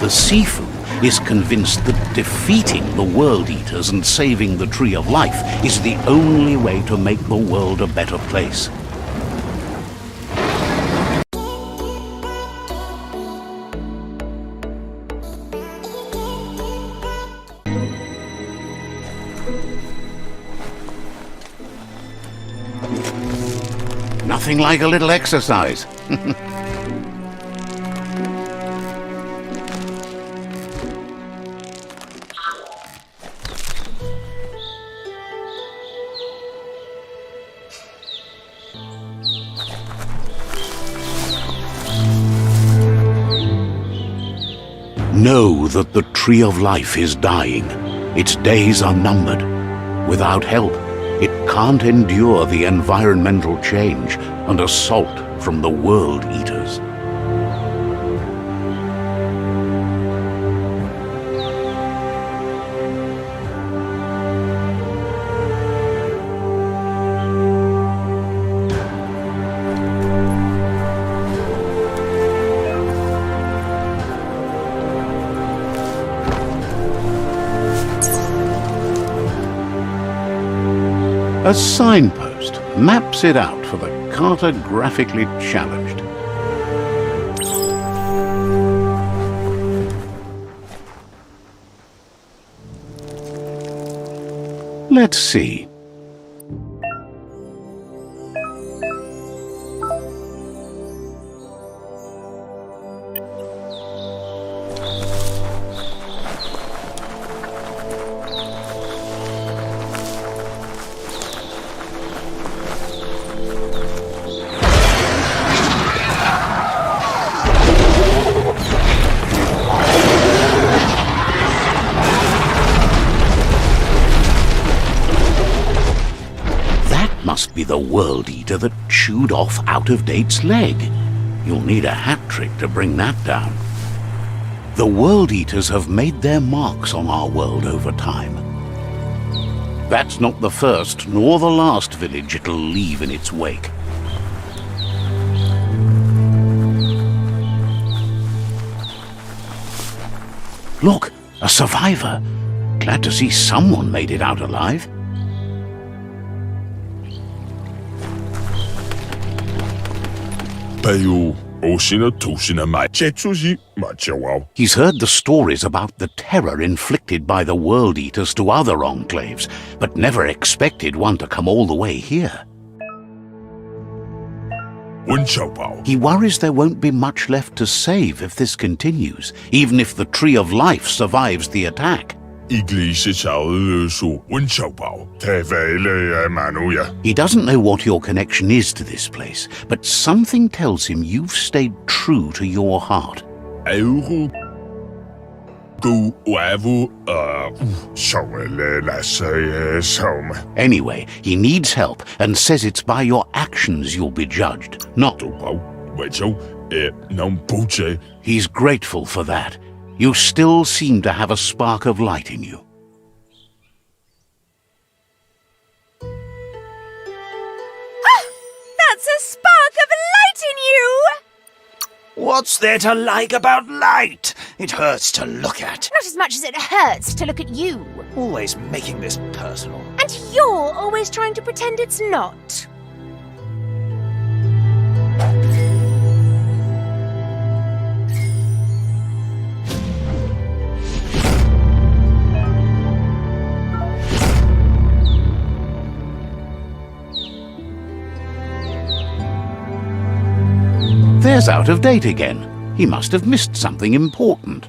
The SIFU is convinced that defeating the World Eaters and saving the Tree of Life is the only way to make the world a better place. Nothing like a little exercise. Know that the Tree of Life is dying. Its days are numbered. Without help, it can't endure the environmental change and assault from the World Eaters. A signpost maps it out for the cartographically challenged. Let's see. Must be the World Eater that chewed off Out-of-Date's leg. You'll need a hat trick to bring that down. The World Eaters have made their marks on our world over time. That's not the first nor the last village it'll leave in its wake. Look, a survivor. Glad to see someone made it out alive. He's heard the stories about the terror inflicted by the World Eaters to other enclaves, but never expected one to come all the way here. He worries there won't be much left to save if this continues, even if the Tree of Life survives the attack. He doesn't know what your connection is to this place, but something tells him you've stayed true to your heart. Anyway, he needs help and says it's by your actions you'll be judged, not... He's grateful for that. You still seem to have a spark of light in you. Ah! That's a spark of light in you! What's there to like about light? It hurts to look at. Not as much as it hurts to look at you. Always making this personal. And you're always trying to pretend it's not. There's Out-of-Date again. He must have missed something important.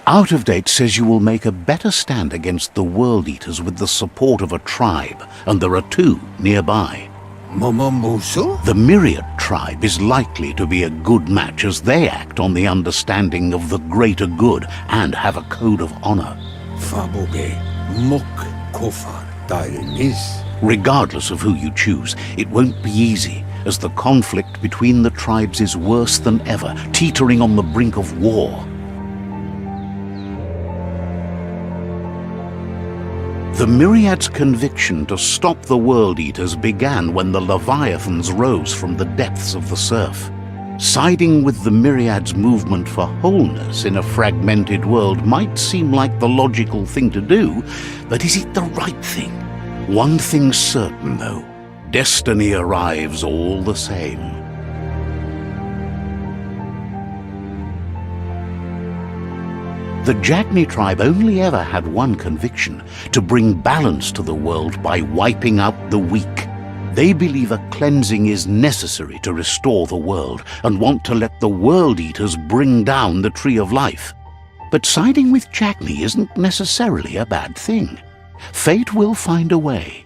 Out-of-Date says you will make a better stand against the World Eaters with the support of a tribe, and there are two nearby. The Myriad tribe is likely to be a good match as they act on the understanding of the greater good and have a code of honor. Regardless of who you choose, it won't be easy, as the conflict between the tribes is worse than ever, teetering on the brink of war. The Myriad's conviction to stop the World Eaters began when the Leviathans rose from the depths of the surf. Siding with the Myriad's movement for wholeness in a fragmented world might seem like the logical thing to do, but is it the right thing? One thing's certain, though. Destiny arrives all the same. The Jagni tribe only ever had one conviction: to bring balance to the world by wiping out the weak. They believe a cleansing is necessary to restore the world and want to let the World Eaters bring down the Tree of Life. But siding with Jagni isn't necessarily a bad thing. Fate will find a way.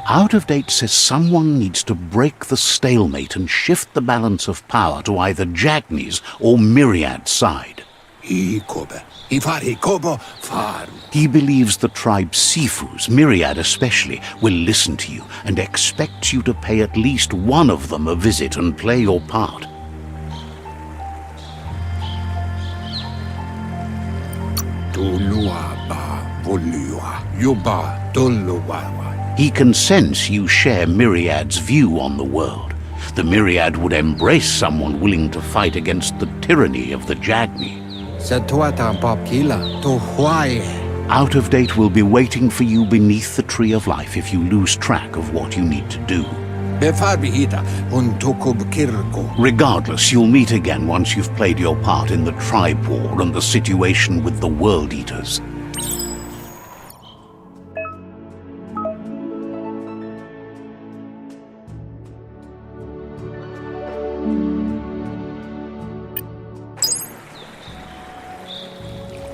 Out of Date says someone needs to break the stalemate and shift the balance of power to either Jagni's or Myriad's side. He believes the tribe SIFUs, Myriad especially, will listen to you and expects you to pay at least one of them a visit and play your part. He can sense you share Myriad's view on the world. The Myriad would embrace someone willing to fight against the tyranny of the Jagni. Out of Date will be waiting for you beneath the Tree of Life if you lose track of what you need to do. Regardless, you'll meet again once you've played your part in the tribe war and the situation with the World Eaters.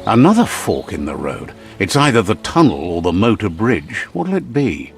Another fork in the road. It's either the tunnel or the motor bridge. What'll it be?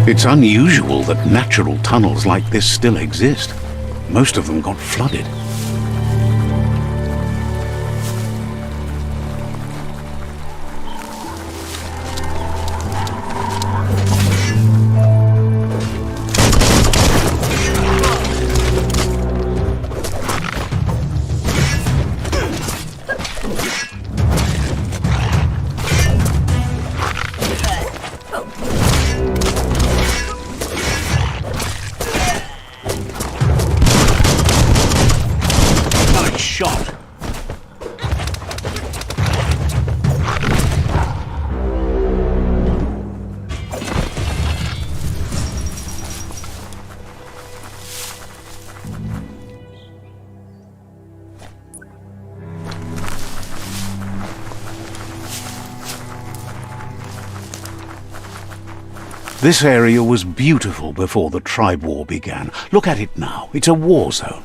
It's unusual that natural tunnels like this still exist. Most of them got flooded. Shot. This area was beautiful before the tribe war began. Look at it now. It's a war zone.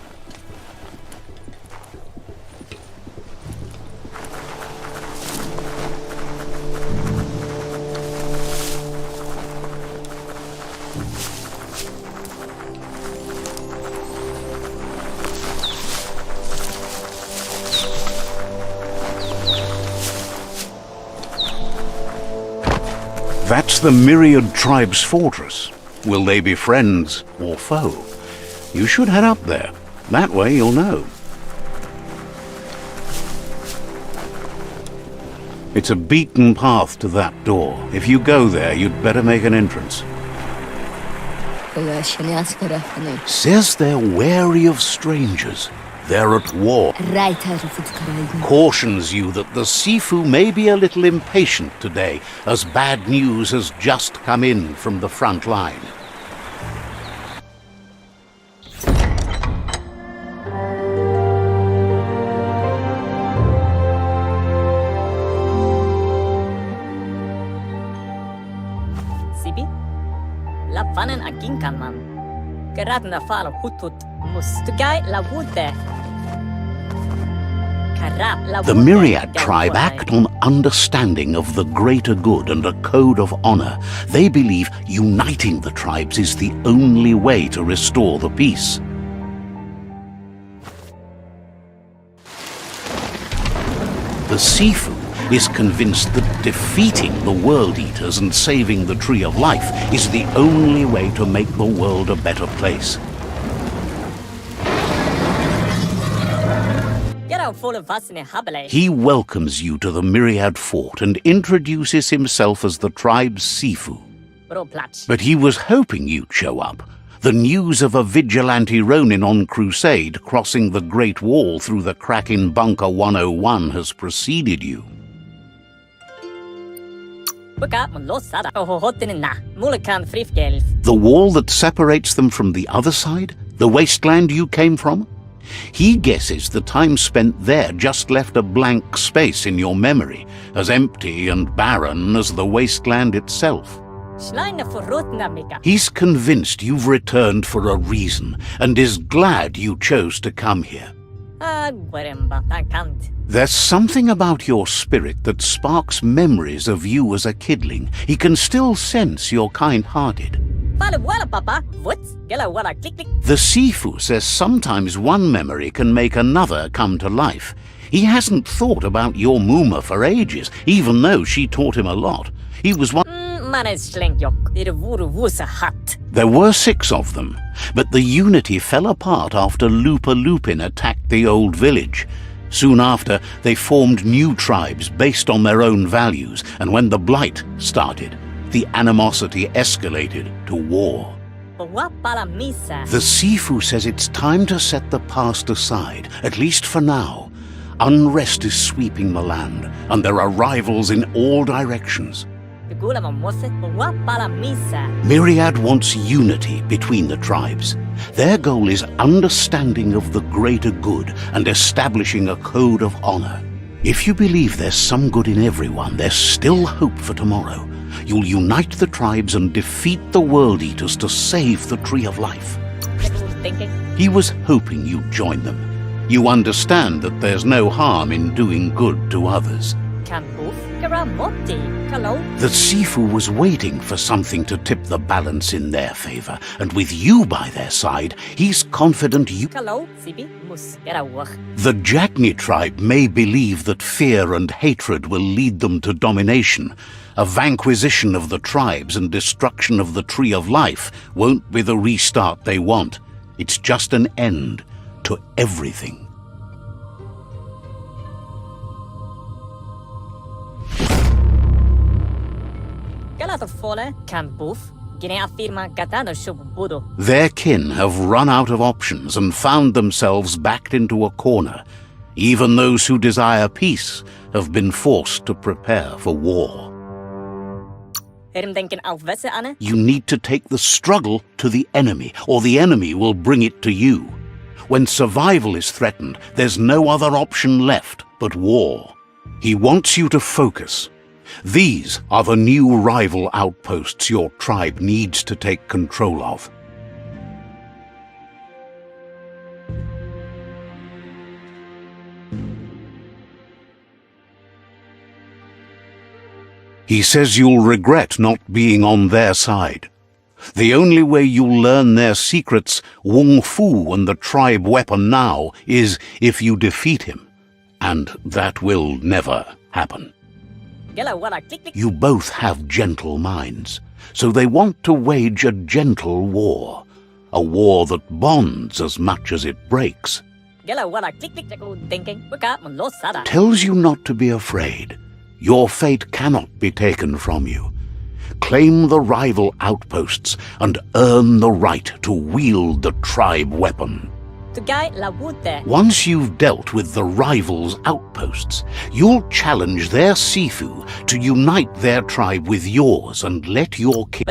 That's the Myriad tribe's fortress. Will they be friends or foe? You should head up there. That way you'll know. It's a beaten path to that door. If you go there, you'd better make an entrance. Says they're wary of strangers. They're at war. Cautions you that the SIFU may be a little impatient today, as bad news has just come in from the front line. Sibi? Lafanen aginkan man. Geraden na fal hutut. Mustugai la wude. The Myriad tribe act on understanding of the greater good and a code of honor. They believe uniting the tribes is the only way to restore the peace. The SIFU is convinced that defeating the World Eaters and saving the Tree of Life is the only way to make the world a better place. He welcomes you to the Myriad Fort and introduces himself as the tribe's SIFU. But he was hoping you'd show up. The news of a vigilante Ronin on crusade crossing the Great Wall through the crack in Bunker 101 has preceded you. The wall that separates them from the other side? The wasteland you came from? He guesses the time spent there just left a blank space in your memory, as empty and barren as the wasteland itself. He's convinced you've returned for a reason, and is glad you chose to come here. There's something about your spirit that sparks memories of you as a kidling. He can still sense you're kind-hearted. The SIFU says sometimes one memory can make another come to life. He hasn't thought about your Muma for ages, even though she taught him a lot. He was one... There were 6 of them, but the unity fell apart after Lupa Lupin attacked the old village. Soon after, they formed new tribes based on their own values, and when the Blight started, the animosity escalated to war. The SIFU says it's time to set the past aside, at least for now. Unrest is sweeping the land, and there are rivals in all directions. Myriad wants unity between the tribes. Their goal is understanding of the greater good and establishing a code of honor. If you believe there's some good in everyone, there's still hope for tomorrow. You'll unite the tribes and defeat the World Eaters to save the Tree of Life. He was hoping you'd join them. You understand that there's no harm in doing good to others. The SIFU was waiting for something to tip the balance in their favor, and with you by their side, he's confident you... The Jagni tribe may believe that fear and hatred will lead them to domination. A vanquisition of the tribes and destruction of the Tree of Life won't be the restart they want. It's just an end to everything. Their kin have run out of options and found themselves backed into a corner. Even those who desire peace have been forced to prepare for war. You need to take the struggle to the enemy, or the enemy will bring it to you. When survival is threatened, there's no other option left but war. He wants you to focus. These are the new rival outposts your tribe needs to take control of. He says you'll regret not being on their side. The only way you'll learn their secrets, Wung Fu and the tribe weapon now, is if you defeat him. And that will never happen. You both have gentle minds, so they want to wage a gentle war. A war that bonds as much as it breaks. Tells you not to be afraid. Your fate cannot be taken from you. Claim the rival outposts and earn the right to wield the tribe weapon. Once you've dealt with the rivals' outposts, you'll challenge their SIFU to unite their tribe with yours and let your king...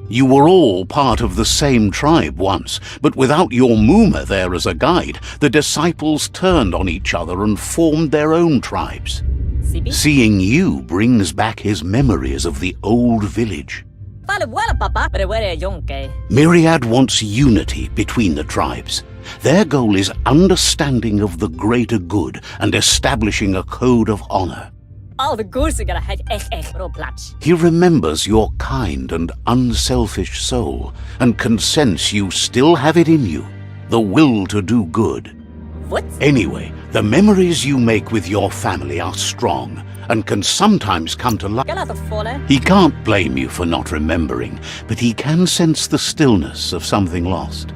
You were all part of the same tribe once, but without your Muma there as a guide, the disciples turned on each other and formed their own tribes. Seeing you brings back his memories of the old village. Vale, voilà, papa. Pero where yonke. Myriad wants unity between the tribes. Their goal is understanding of the greater good and establishing a code of honor. Al de goersiger het echt roplats. He remembers your kind and unselfish soul and can sense you still have it in you, the will to do good. What? Anyway, the memories you make with your family are strong and can sometimes come to life. Get out the fallen. He can't blame you for not remembering, but he can sense the stillness of something lost.